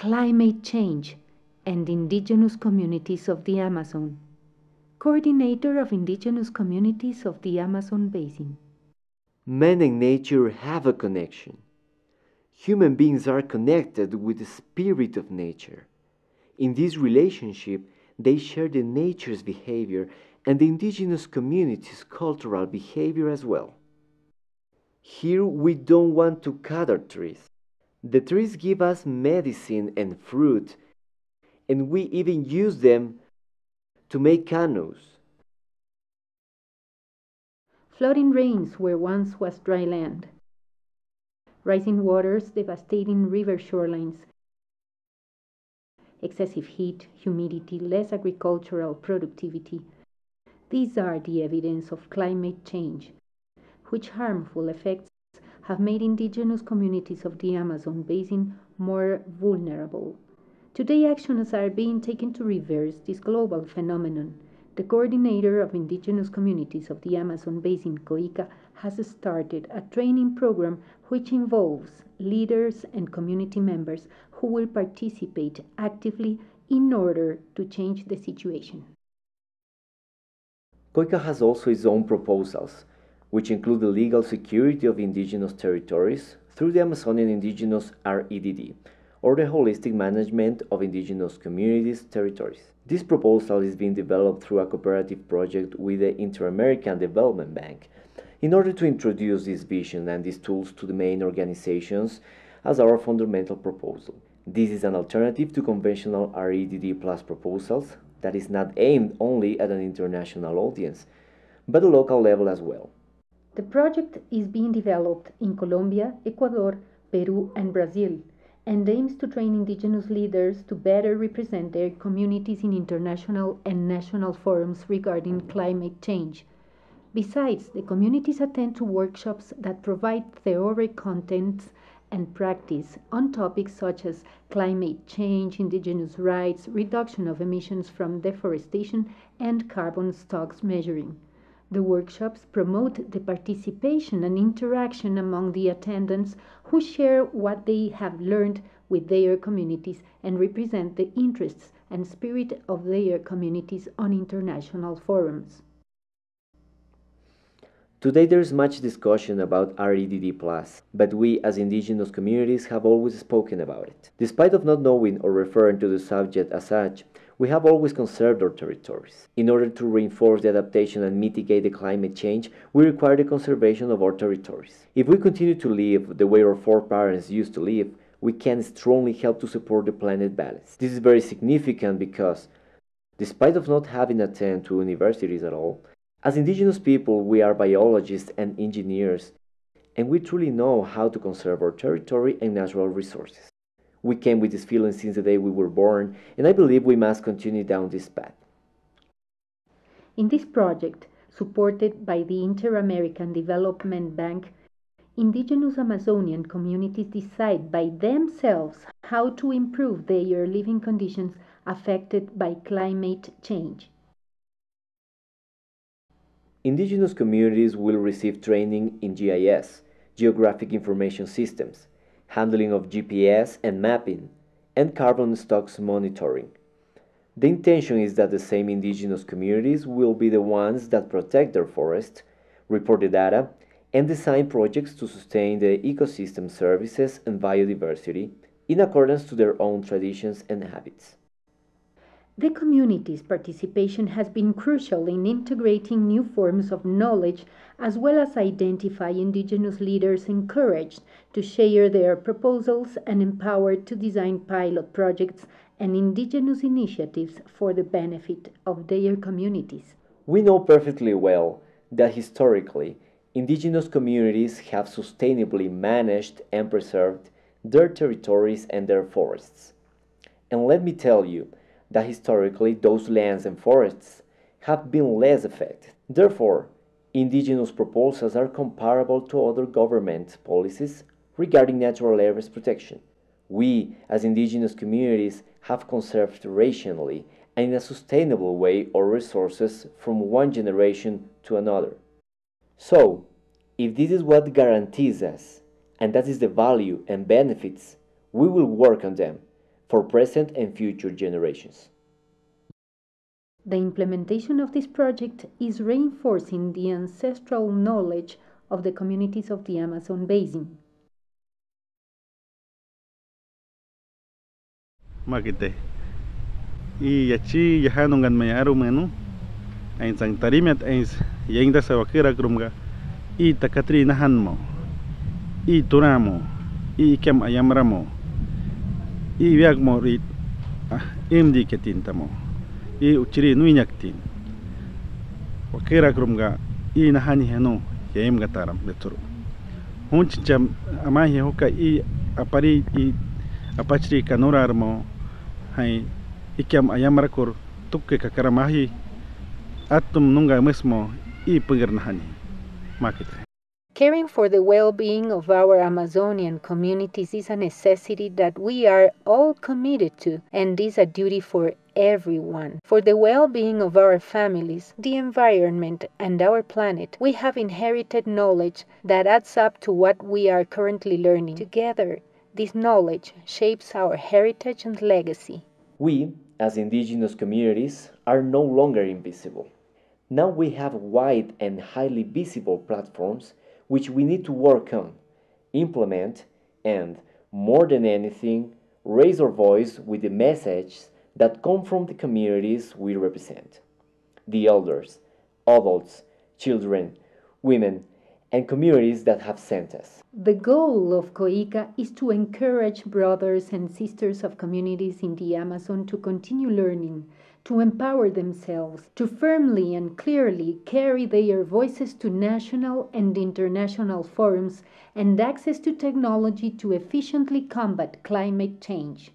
Climate Change and Indigenous Communities of the Amazon, Coordinator of Indigenous Communities of the Amazon Basin. Man and nature have a connection. Human beings are connected with the spirit of nature. In this relationship, they share the nature's behavior and the indigenous community's cultural behavior as well. Here we don't want to cut our trees. The trees give us medicine and fruit, and we even use them to make canoes. Flooding rains where once was dry land. Rising waters devastating river shorelines. Excessive heat, humidity, less agricultural productivity. These are the evidence of climate change, which harmful effects have made indigenous communities of the Amazon basin more vulnerable. Today, actions are being taken to reverse this global phenomenon. The coordinator of indigenous communities of the Amazon basin, COICA, has started a training program which involves leaders and community members who will participate actively in order to change the situation. COICA has also its own proposals, which include the legal security of indigenous territories through the Amazonian Indigenous REDD, or the holistic management of indigenous communities' territories. This proposal is being developed through a cooperative project with the Inter-American Development Bank in order to introduce this vision and these tools to the main organizations as our fundamental proposal. This is an alternative to conventional REDD Plus proposals that is not aimed only at an international audience, but a local level as well. The project is being developed in Colombia, Ecuador, Peru, and Brazil, and aims to train indigenous leaders to better represent their communities in international and national forums regarding climate change. Besides, the communities attend to workshops that provide theory contents and practice on topics such as climate change, indigenous rights, reduction of emissions from deforestation, and carbon stocks measuring. The workshops promote the participation and interaction among the attendants who share what they have learned with their communities and represent the interests and spirit of their communities on international forums. Today there is much discussion about REDD+, but we as indigenous communities have always spoken about it. Despite of not knowing or referring to the subject as such, we have always conserved our territories. In order to reinforce the adaptation and mitigate the climate change, we require the conservation of our territories. If we continue to live the way our foreparents used to live, we can strongly help to support the planet balance. This is very significant because, despite of not having attended to universities at all, as indigenous people we are biologists and engineers, and we truly know how to conserve our territory and natural resources. We came with this feeling since the day we were born, and I believe we must continue down this path. In this project, supported by the Inter-American Development Bank, indigenous Amazonian communities decide by themselves how to improve their living conditions affected by climate change. Indigenous communities will receive training in GIS, Geographic Information Systems, handling of GPS and mapping, and carbon stocks monitoring. The intention is that the same indigenous communities will be the ones that protect their forests, report the data, and design projects to sustain the ecosystem services and biodiversity in accordance to their own traditions and habits. The community's participation has been crucial in integrating new forms of knowledge as well as identify indigenous leaders encouraged to share their proposals and empowered to design pilot projects and indigenous initiatives for the benefit of their communities. We know perfectly well that historically, indigenous communities have sustainably managed and preserved their territories and their forests. And let me tell you that historically those lands and forests have been less affected. Therefore, indigenous proposals are comparable to other government policies regarding natural areas protection. We, as indigenous communities, have conserved rationally and in a sustainable way our resources from one generation to another. So, if this is what guarantees us, and that is the value and benefits, we will work on them, for present and future generations. The implementation of this project is reinforcing the ancestral knowledge of the communities of the Amazon basin. Makite. I yachi yahanungan mayaru menu. Ain sang tarimet ains yengda sa wakira krumga. I takatri nahanmo. I turamo. I kem ayamramo. I viagmo rit imdi ketintamo. I uchiri nuinyaktin. Wakira krumga I nahani henu yaim gataram beturu. Huncham amahi hoka I apari I apachri kanurarmo hai ikyam ayamrakur tukke kakaramahi atum nunga mesmo I pugernahani makite. Caring for the well-being of our Amazonian communities is a necessity that we are all committed to, and is a duty for everyone. For the well-being of our families, the environment, and our planet, we have inherited knowledge that adds up to what we are currently learning. Together, this knowledge shapes our heritage and legacy. We, as indigenous communities, are no longer invisible. Now we have wide and highly visible platforms which we need to work on, implement, and, more than anything, raise our voice with the messages that come from the communities we represent. The elders, adults, children, women, and communities that have sent us. The goal of COICA is to encourage brothers and sisters of communities in the Amazon to continue learning, to empower themselves, to firmly and clearly carry their voices to national and international forums, and access to technology to efficiently combat climate change.